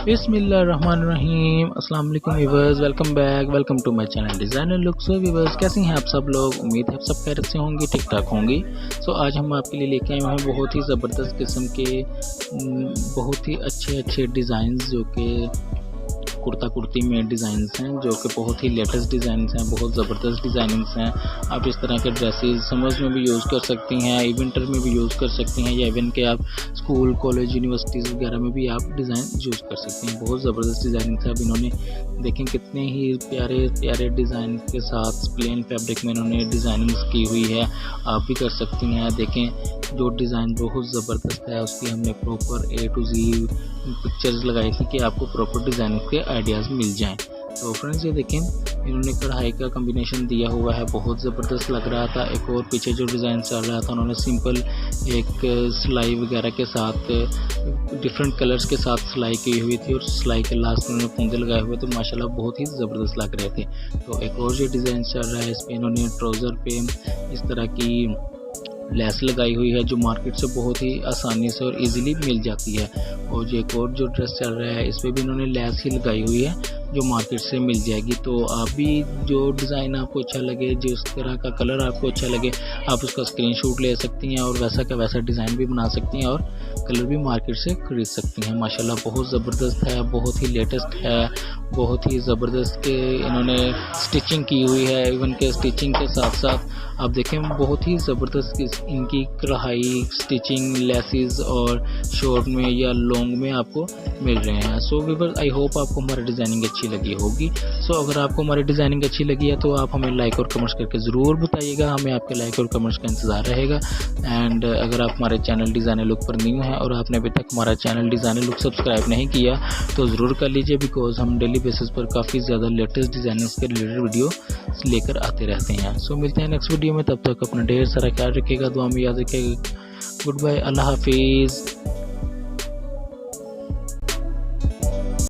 बिस्मिल्लाहिर्रहमानिर्रहीम। अस्सलाम वालेकुम viewers, welcome to my channel designer look. So viewers, कैसे हैं आप सब लोग? उम्मीद है आप सब खैरियत से होंगे, ठीक ठाक होंगे। सो आज हम आपके लिए लेके आए हैं बहुत ही ज़बरदस्त किस्म के बहुत ही अच्छे डिज़ाइंस जो कि कुर्ता कुर्ती में डिज़ाइंस हैं, जो कि बहुत ही लेटेस्ट डिज़ाइंस हैं, बहुत ज़बरदस्त डिज़ाइनिंग्स हैं। आप इस तरह के ड्रेसेस समर्स में भी यूज़ कर सकती हैं, विंटर में भी यूज़ कर सकती हैं, या इवन के आप स्कूल कॉलेज यूनिवर्सिटीज़ वगैरह में भी आप डिज़ाइन यूज़ कर सकती हैं। बहुत ज़बरदस्त डिज़ाइनिंग्स है। अब इन्होंने देखें कितने ही प्यारे डिज़ाइन के साथ प्लेन फैब्रिक में इन्होंने डिज़ाइनिंग्स की हुई है, आप भी कर सकती हैं। देखें जो डिज़ाइन बहुत ज़बरदस्त है, उसकी हमने proper A to Z pictures लगाई थी कि आपको प्रॉपर डिज़ाइन के आइडियाज़ मिल जाएं। तो फ्रेंड्स, ये देखें इन्होंने कढ़ाई का कम्बिनेशन दिया हुआ है, बहुत ज़बरदस्त लग रहा था। एक और पीछे जो डिज़ाइन चल रहा था, उन्होंने सिंपल एक सिलाई वगैरह के साथ डिफरेंट कलर्स के साथ सिलाई की हुई थी, और सिलाई के लास्ट में उन्होंने फूंदे लगाए हुए, तो माशाल्लाह बहुत ही ज़बरदस्त लग रहे थे। तो एक और जो डिज़ाइन चल रहा है, इस पर इन्होंने ट्राउज़र पे इस तरह की लेस लगाई हुई है, जो मार्केट से बहुत ही आसानी से और इजीली मिल जाती है। और जो एक और जो ड्रेस चल रहा है, इस पर भी इन्होंने लेस ही लगाई हुई है, जो मार्केट से मिल जाएगी। तो आप भी जो डिज़ाइन आपको अच्छा लगे, जिस तरह का कलर आपको अच्छा लगे, आप उसका स्क्रीनशॉट ले सकती हैं और वैसा का वैसा डिज़ाइन भी बना सकती हैं और कलर भी मार्केट से खरीद सकती हैं। माशाल्लाह बहुत ज़बरदस्त है, बहुत ही लेटेस्ट है, बहुत ही ज़बरदस्त के इन्होंने स्टिचिंग की हुई है। इवन के स्टिचिंग के साथ साथ आप देखें बहुत ही ज़बरदस्त इनकी कढ़ाई, स्टिचिंग, लेसेस और शॉर्ट में या लॉन्ग में आपको मिल रहे हैं। सो व्यूअर्स, आई होप आपको हमारी डिज़ाइनिंग अच्छी लगी होगी। सो अगर आपको हमारी डिज़ाइनिंग अच्छी लगी है तो आप हमें लाइक और कमेंट्स करके ज़रूर बताइएगा, हमें आपके लाइक और कमेंट्स का इंतज़ार रहेगा। एंड अगर आप हमारे चैनल डिज़ाइनर लुक पर न्यू हैं और आपने अभी तक हमारा चैनल डिज़ाइनर लुक सब्सक्राइब नहीं किया तो ज़रूर कर लीजिए, बिकॉज हम डेली बेसिस पर काफ़ी ज़्यादा लेटेस्ट डिज़ाइनिंग्स के रिलेटेड वीडियो लेकर आते रहते हैं। सो मिलते हैं नेक्स्ट वीडियो में, तब तक अपना ढेर सारा ख्याल रखिएगा, दुआ में याद रखिएगा। गुड बाय, अल्लाह हाफिज़।